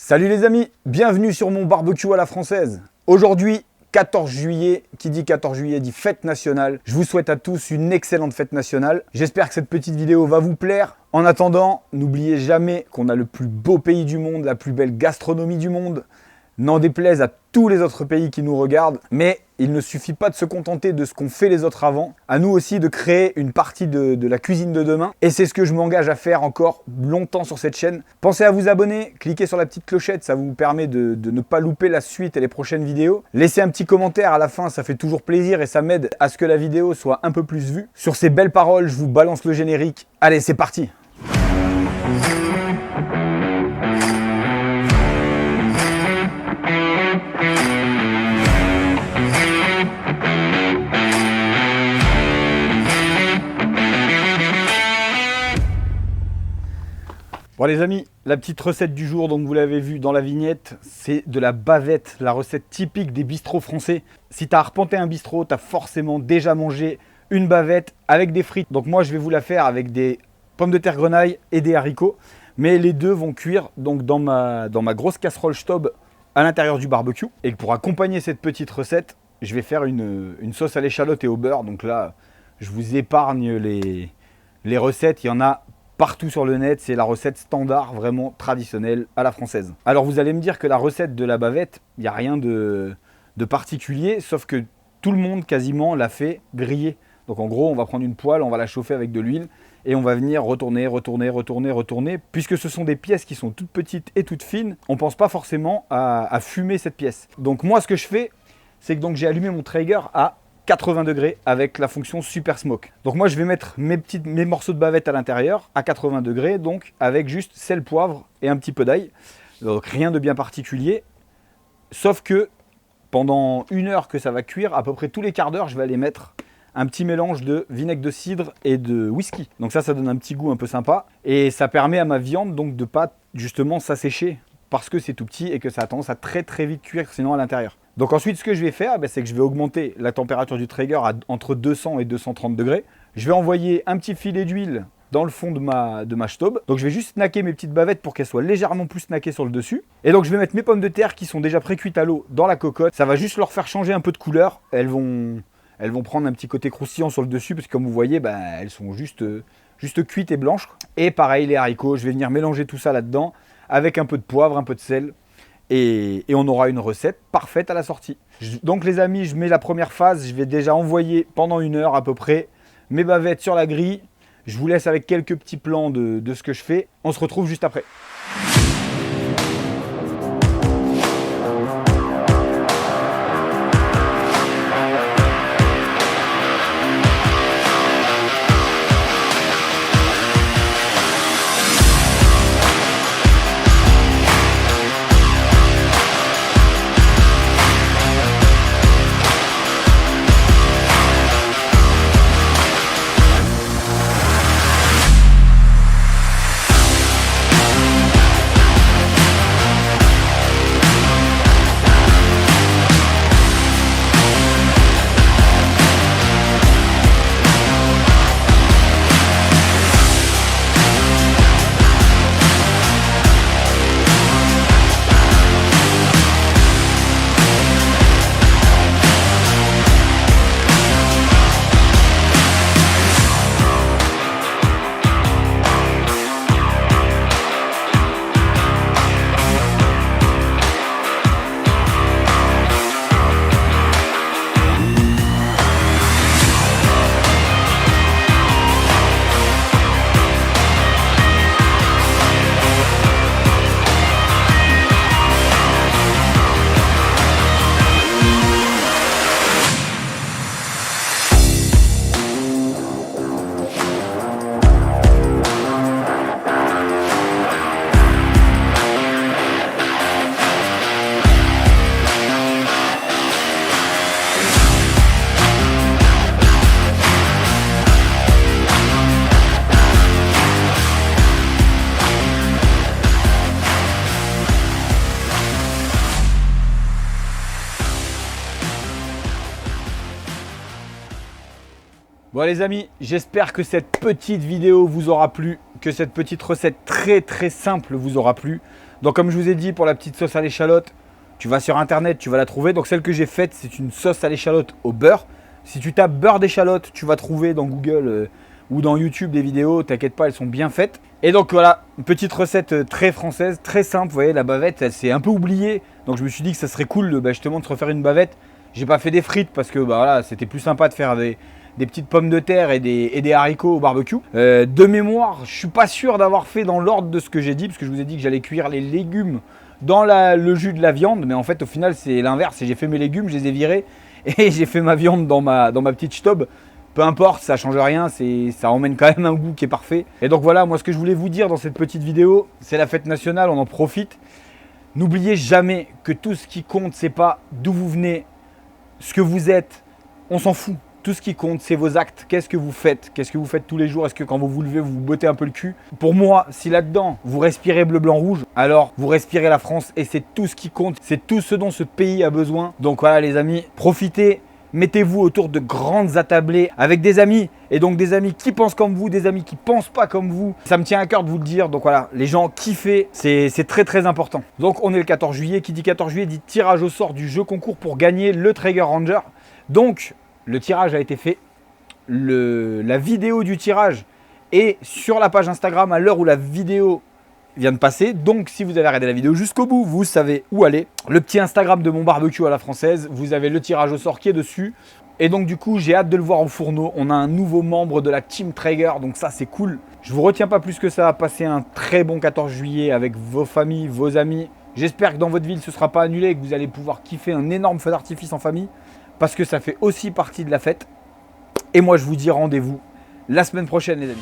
Salut les amis, bienvenue sur mon barbecue à la française. Aujourd'hui, 14 juillet, qui dit 14 juillet dit fête nationale. Je vous souhaite à tous une excellente fête nationale. J'espère que cette petite vidéo va vous plaire. En attendant, n'oubliez jamais qu'on a le plus beau pays du monde, la plus belle gastronomie du monde. N'en déplaise à tous les autres pays qui nous regardent, mais il ne suffit pas de se contenter de ce qu'ont fait les autres avant. À nous aussi de créer une partie de la cuisine de demain. Et c'est ce que je m'engage à faire encore longtemps sur cette chaîne. Pensez à vous abonner, cliquez sur la petite clochette, ça vous permet de ne pas louper la suite et les prochaines vidéos. Laissez un petit commentaire à la fin, ça fait toujours plaisir et ça m'aide à ce que la vidéo soit un peu plus vue. Sur ces belles paroles, je vous balance le générique. Allez, c'est parti! Bon les amis, la petite recette du jour, donc vous l'avez vu dans la vignette, c'est de la bavette, la recette typique des bistrots français. Si tu as arpenté un bistrot, tu as forcément déjà mangé une bavette avec des frites. Donc moi je vais vous la faire avec des pommes de terre grenaille et des haricots. Mais les deux vont cuire donc dans ma grosse casserole Stob à l'intérieur du barbecue. Et pour accompagner cette petite recette, je vais faire une sauce à l'échalote et au beurre. Donc là, je vous épargne les recettes, il y en a partout sur le net, c'est la recette standard, vraiment traditionnelle à la française. Alors vous allez me dire que la recette de la bavette, il n'y a rien de particulier, sauf que tout le monde quasiment l'a fait griller. Donc en gros, on va prendre une poêle, on va la chauffer avec de l'huile et on va venir retourner, puisque ce sont des pièces qui sont toutes petites et toutes fines, on ne pense pas forcément à fumer cette pièce. Donc moi, ce que je fais, c'est que j'ai allumé mon Traeger à 80 degrés avec la fonction Super Smoke. Donc moi je vais mettre mes morceaux de bavette à l'intérieur à 80 degrés, donc avec juste sel, poivre et un petit peu d'ail. Donc rien de bien particulier, sauf que pendant une heure que ça va cuire, à peu près tous les quarts d'heure, je vais aller mettre un petit mélange de vinaigre de cidre et de whisky. Donc ça donne un petit goût un peu sympa et ça permet à ma viande donc de pas justement s'assécher parce que c'est tout petit et que ça a tendance à très vite cuire sinon à l'intérieur. Donc ensuite, ce que je vais faire, c'est que je vais augmenter la température du Traeger à entre 200 et 230 degrés. Je vais envoyer un petit filet d'huile dans le fond de ma Stob. Donc je vais juste snacker mes petites bavettes pour qu'elles soient légèrement plus snackées sur le dessus. Et donc je vais mettre mes pommes de terre qui sont déjà pré-cuites à l'eau dans la cocotte. Ça va juste leur faire changer un peu de couleur. Elles vont prendre un petit côté croustillant sur le dessus parce que comme vous voyez, elles sont juste cuites et blanches. Et pareil, les haricots, je vais venir mélanger tout ça là-dedans avec un peu de poivre, un peu de sel. Et on aura une recette parfaite à la sortie. Donc les amis, je mets la première phase, je vais déjà envoyer pendant une heure à peu près mes bavettes sur la grille. Je vous laisse avec quelques petits plans de ce que je fais. On se retrouve juste après. Bon les amis, j'espère que cette petite vidéo vous aura plu, que cette petite recette très simple vous aura plu. Donc comme je vous ai dit, pour la petite sauce à l'échalote, tu vas sur internet, tu vas la trouver. Donc celle que j'ai faite, c'est une sauce à l'échalote au beurre. Si tu tapes beurre d'échalote, tu vas trouver dans Google ou dans YouTube des vidéos. T'inquiète pas, elles sont bien faites. Et donc voilà, une petite recette très française, très simple. Vous voyez, la bavette, elle s'est un peu oubliée. Donc je me suis dit que ça serait cool justement de se refaire une bavette. J'ai pas fait des frites parce que voilà, c'était plus sympa de faire des petites pommes de terre et des haricots au barbecue. De mémoire, je suis pas sûr d'avoir fait dans l'ordre de ce que j'ai dit, parce que je vous ai dit que j'allais cuire les légumes dans le jus de la viande, mais en fait au final c'est l'inverse. J'ai fait mes légumes, je les ai virés et j'ai fait ma viande dans ma petite stobe. Peu importe, ça change rien, ça emmène quand même un goût qui est parfait. Et donc voilà, moi ce que je voulais vous dire dans cette petite vidéo, c'est la fête nationale, on en profite. N'oubliez jamais que tout ce qui compte, c'est pas d'où vous venez, ce que vous êtes, on s'en fout. Tout ce qui compte, c'est vos actes. Qu'est-ce que vous faites? Qu'est-ce que vous faites tous les jours? Est-ce que quand vous vous levez, vous vous bottez un peu le cul? Pour moi, si là-dedans, vous respirez bleu, blanc, rouge, alors vous respirez la France et c'est tout ce qui compte. C'est tout ce dont ce pays a besoin. Donc voilà les amis, profitez. Mettez-vous autour de grandes attablées avec des amis. Et donc des amis qui pensent comme vous, des amis qui pensent pas comme vous. Ça me tient à cœur de vous le dire. Donc voilà, les gens kiffez, c'est très très important. Donc on est le 14 juillet. Qui dit 14 juillet dit tirage au sort du jeu concours pour gagner le Traeger Ranger. Donc le tirage a été fait, la vidéo du tirage est sur la page Instagram à l'heure où la vidéo vient de passer. Donc si vous avez regardé la vidéo jusqu'au bout, vous savez où aller. Le petit Instagram de mon barbecue à la française, vous avez le tirage au sort qui est dessus. Et donc du coup, j'ai hâte de le voir au fourneau. On a un nouveau membre de la Team Traeger, donc ça c'est cool. Je vous retiens pas plus que ça, passez un très bon 14 juillet avec vos familles, vos amis. J'espère que dans votre ville ce ne sera pas annulé et que vous allez pouvoir kiffer un énorme feu d'artifice en famille. Parce que ça fait aussi partie de la fête. Et moi, je vous dis rendez-vous la semaine prochaine, les amis.